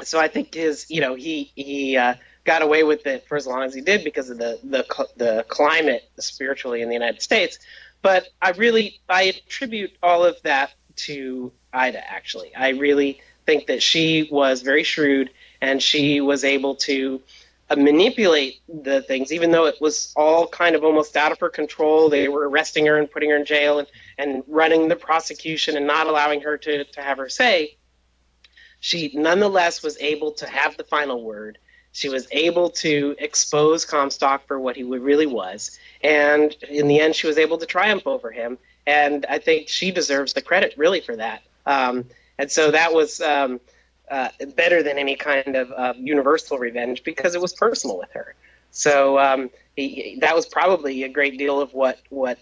[SPEAKER 3] so I think he got away with it for as long as he did because of the climate spiritually in the United States. But I attribute all of that to Ida, actually. I really think that she was very shrewd, and she was able to manipulate the things, even though it was all kind of almost out of her control. They were arresting her and putting her in jail and running the prosecution and not allowing her to have her say. She nonetheless was able to have the final word. She was able to expose Comstock for what he really was. And in the end, she was able to triumph over him. And I think she deserves the credit, really, for that. And so that was better than any kind of universal revenge, because it was personal with her. So that was probably a great deal of what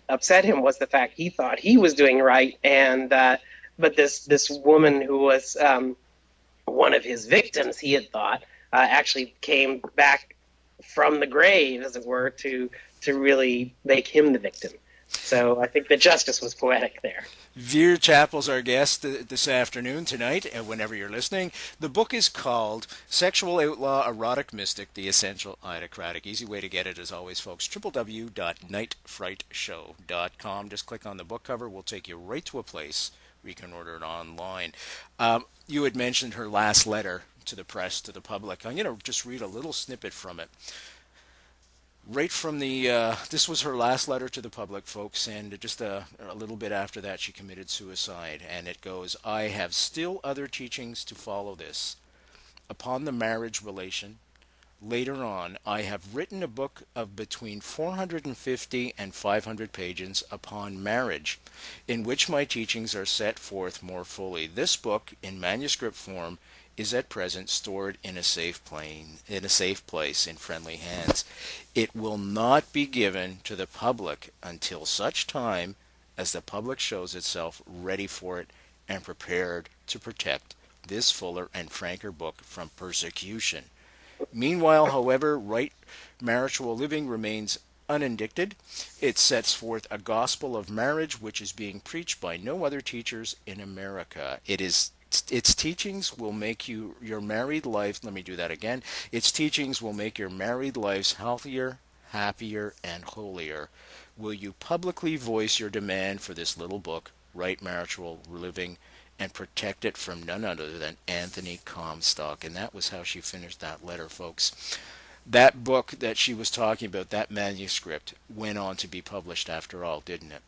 [SPEAKER 3] upset him, was the fact he thought he was doing right. And but this woman who was one of his victims, he had thought, actually came back from the grave, as it were, to really make him the victim. So I think the justice was poetic there.
[SPEAKER 1] Vere Chappell's our guest this afternoon, tonight, and whenever you're listening. The book is called Sexual Outlaw, Erotic Mystic, The Essential Autocratic. Easy way to get it, as always, folks, www.nightfrightshow.com. Just click on the book cover. We'll take you right to a place where you can order it online. You had mentioned her last letter to the press, to the public. I'm going to just read a little snippet from it. Right from this was her last letter to the public, folks, and just a little bit after that she committed suicide. And it goes, I have still other teachings to follow this. Upon the marriage relation, later on, I have written a book of between 450 and 500 pages upon marriage, in which my teachings are set forth more fully. This book, in manuscript form, is at present stored in a safe place in friendly hands. It will not be given to the public until such time as the public shows itself ready for it and prepared to protect this fuller and franker book from persecution. Meanwhile, however, right marital living remains unindicted. It sets forth a gospel of marriage which is being preached by no other teachers in America. Its teachings will make your married life, let me do that again. Its teachings will make your married lives healthier, happier, and holier. Will you publicly voice your demand for this little book, Right Marital Living, and protect it from none other than Anthony Comstock? And that was how she finished that letter, folks. That book that she was talking about, that manuscript, went on to be published after all, didn't it?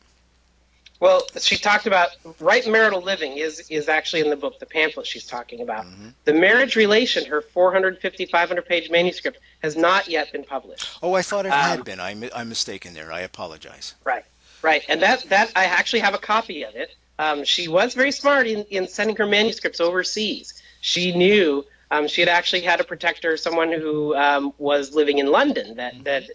[SPEAKER 3] Well, she talked about right marital living is actually in the book, the pamphlet she's talking about. The marriage relation, her 450, 500-page manuscript, has not yet been published.
[SPEAKER 1] Oh, I thought it had been. I'm mistaken there. I apologize.
[SPEAKER 3] Right, right. And that I actually have a copy of it. She was very smart in sending her manuscripts overseas. She knew she had actually had a protector, someone who was living in London that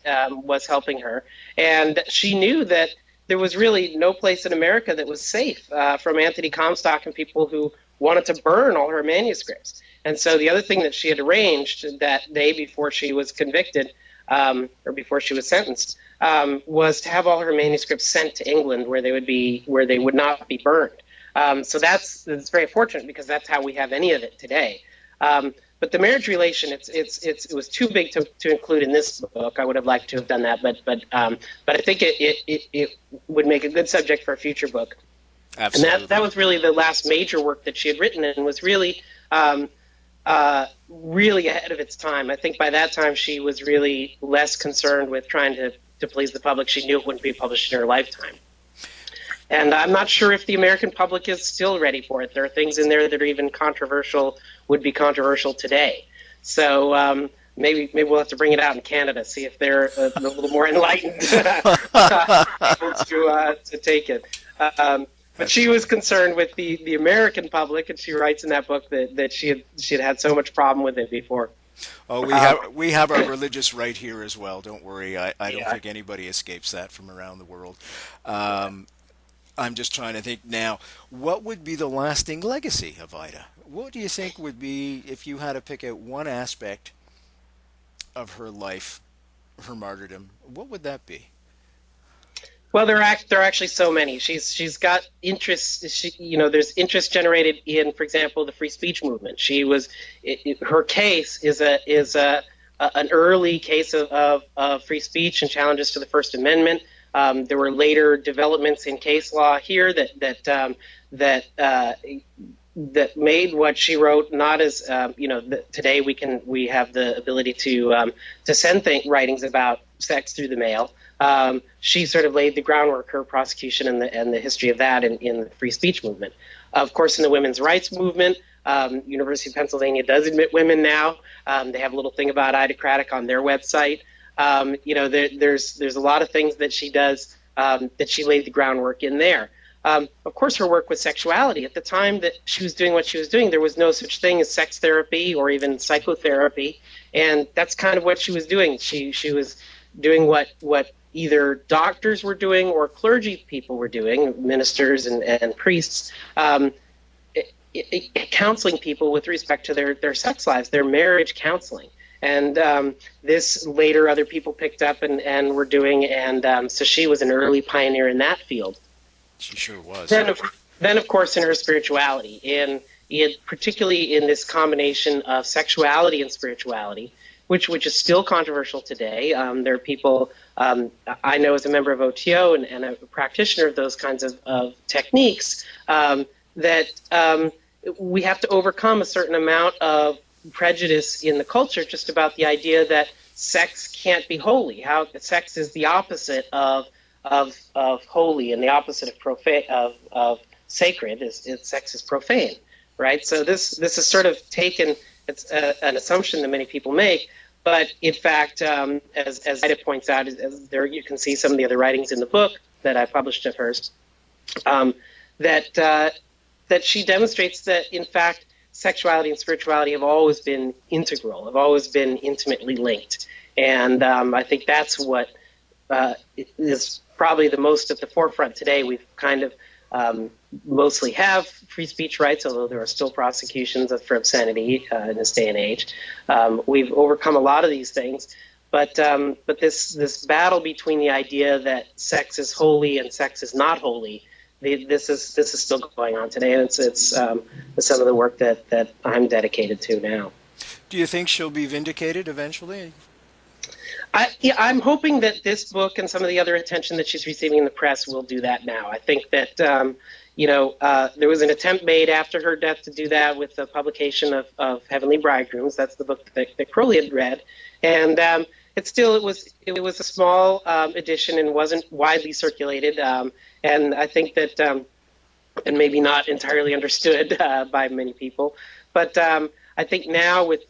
[SPEAKER 3] was helping her. And she knew that there was really no place in America that was safe from Anthony Comstock and people who wanted to burn all her manuscripts. And so the other thing that she had arranged that day before she was convicted, or before she was sentenced, was to have all her manuscripts sent to England where they would not be burned. So that's very fortunate because that's how we have any of it today. But the marriage relation, it was too big to include in this book. I would have liked to have done that, but I think it would make a good subject for a future book.
[SPEAKER 1] Absolutely.
[SPEAKER 3] And that was really the last major work that she had written, and was really really ahead of its time. I think by that time she was really less concerned with trying to please the public. She knew it wouldn't be published in her lifetime. And I'm not sure if the American public is still ready for it. There are things in there that are even would be controversial today. So maybe we'll have to bring it out in Canada, see if they're a little more enlightened to take it. But she was concerned with the American public, and she writes in that book that she had so much problem with it before.
[SPEAKER 1] Oh, we have our religious right here as well. Don't worry. I don't think anybody escapes that from around the world. I'm just trying to think now, what would be the lasting legacy of Ida? What do you think would be, if you had to pick out one aspect of her life, her martyrdom, what would that be?
[SPEAKER 3] Well, there are actually so many. She's got interest. There's interest generated in, for example, the free speech movement. Her case is an early case of free speech and challenges to the First Amendment. There were later developments in case law here that made what she wrote not as today we have the ability to send writings about sex through the mail. She sort of laid the groundwork, her prosecution and the history of that in the free speech movement. Of course, in the women's rights movement, University of Pennsylvania does admit women now. They have a little thing about Ida Craddock on their website. There's a lot of things that she does that she laid the groundwork in there. Of course, her work with sexuality. At the time that she was doing what she was doing, there was no such thing as sex therapy or even psychotherapy, and that's kind of what she was doing. She was doing what either doctors were doing or clergy people were doing, ministers and priests, counseling people with respect to their sex lives, their marriage counseling. And this later other people picked up and were doing, and so she was an early pioneer in that field.
[SPEAKER 1] She sure was.
[SPEAKER 3] Then of course, in her spirituality, particularly in this combination of sexuality and spirituality, which is still controversial today. There are people, I know as a member of OTO and a practitioner of those kinds of techniques, that we have to overcome a certain amount of prejudice in the culture just about the idea that sex can't be holy. How sex is the opposite of holy, and the opposite of sacred sex is profane, right? So this is sort of taken. It's an assumption that many people make, but in fact, as Ida points out, as there you can see some of the other writings in the book that I published at first, that she demonstrates that in fact sexuality and spirituality have always been integral, have always been intimately linked, and I think that's what is probably the most at the forefront today. We've kind of mostly have free speech rights, although there are still prosecutions for obscenity in this day and age. We've overcome a lot of these things, but this battle between the idea that sex is holy and sex is not holy, this is still going on today, and it's some of the work that I'm dedicated to now.
[SPEAKER 1] Do you think she'll be vindicated eventually?
[SPEAKER 3] I'm hoping that this book and some of the other attention that she's receiving in the press will do that now. I think that, there was an attempt made after her death to do that with the publication of Heavenly Bridegrooms. That's the book that Crowley had read. And it was a small edition and wasn't widely circulated. And I think that, and maybe not entirely understood by many people. But I think now with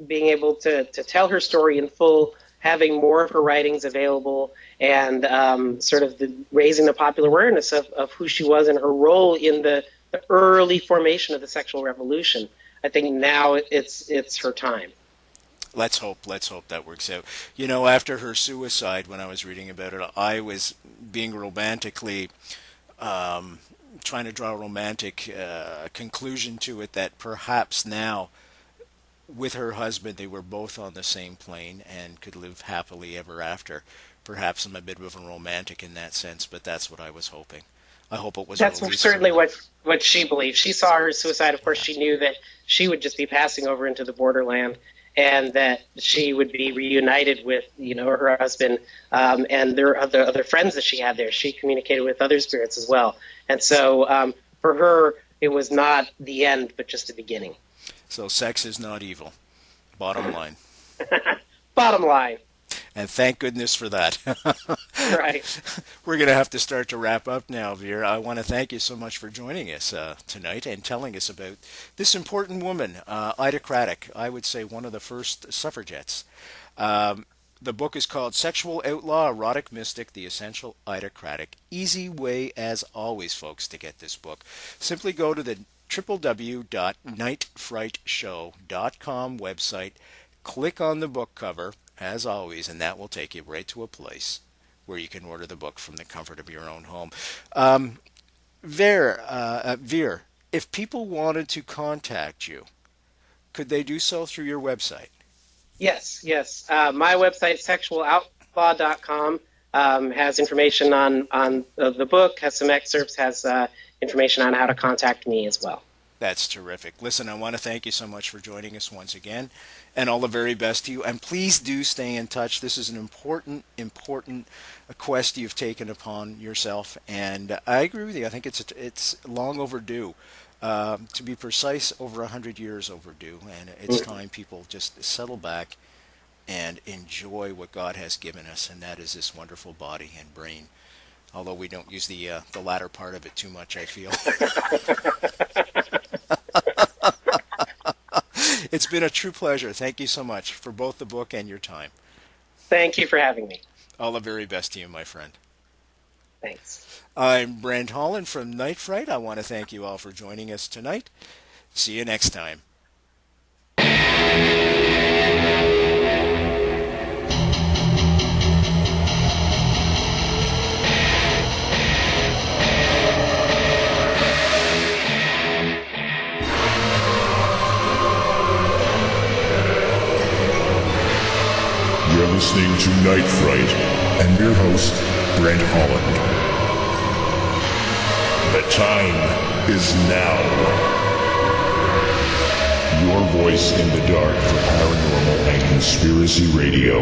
[SPEAKER 3] being able to tell her story in full, having more of her writings available, and sort of raising the popular awareness of who she was and her role in the early formation of the sexual revolution, I think now it's her time.
[SPEAKER 1] Let's hope that works out. After her suicide, when I was reading about it, I was being romantically trying to draw a romantic conclusion to it, that perhaps now, with her husband, they were both on the same plane and could live happily ever after. Perhaps I'm a bit of a romantic in that sense, but that's what I was hoping. I hope it was.
[SPEAKER 3] That's certainly what she believed. She saw her suicide. Of course, she knew that she would just be passing over into the borderland, and that she would be reunited with, her husband, and there are other friends that she had there. She communicated with other spirits as well, and so for her, it was not the end, but just the beginning.
[SPEAKER 1] So sex is not evil. Bottom line.
[SPEAKER 3] Bottom line.
[SPEAKER 1] And thank goodness for that.
[SPEAKER 3] Right.
[SPEAKER 1] We're going to have to start to wrap up now, Vere. I want to thank you so much for joining us tonight and telling us about this important woman, Ida Craddock. I would say one of the first suffragettes. The book is called Sexual Outlaw, Erotic Mystic, The Essential Ida Craddock. Easy way, as always, folks, to get this book. Simply go to the www.nightfrightshow.com website, click on the book cover, as always, and that will take you right to a place where you can order the book from the comfort of your own home. Vere, if people wanted to contact you, could they do so through your website?
[SPEAKER 3] Yes. My website, sexualoutlaw.com, has information on the book, has some excerpts, has information on how to contact me as well.
[SPEAKER 1] That's terrific. Listen, I want to thank you so much for joining us once again, and all the very best to you. And please do stay in touch. This is an important quest you've taken upon yourself, and I agree with you. I think it's long overdue. To be precise, over 100 years overdue, and it's time people just settle back and enjoy what God has given us, and that is this wonderful body and brain. Although we don't use the latter part of it too much, I feel. It's been a true pleasure. Thank you so much for both the book and your time.
[SPEAKER 3] Thank you for having me.
[SPEAKER 1] All the very best to you, my friend.
[SPEAKER 3] Thanks.
[SPEAKER 1] I'm Brent Holland from Night Fright. I want to thank you all for joining us tonight. See you next time.
[SPEAKER 2] You're listening to Night Fright and your host, Brent Holland. The time is now. Your voice in the dark for paranormal and conspiracy radio.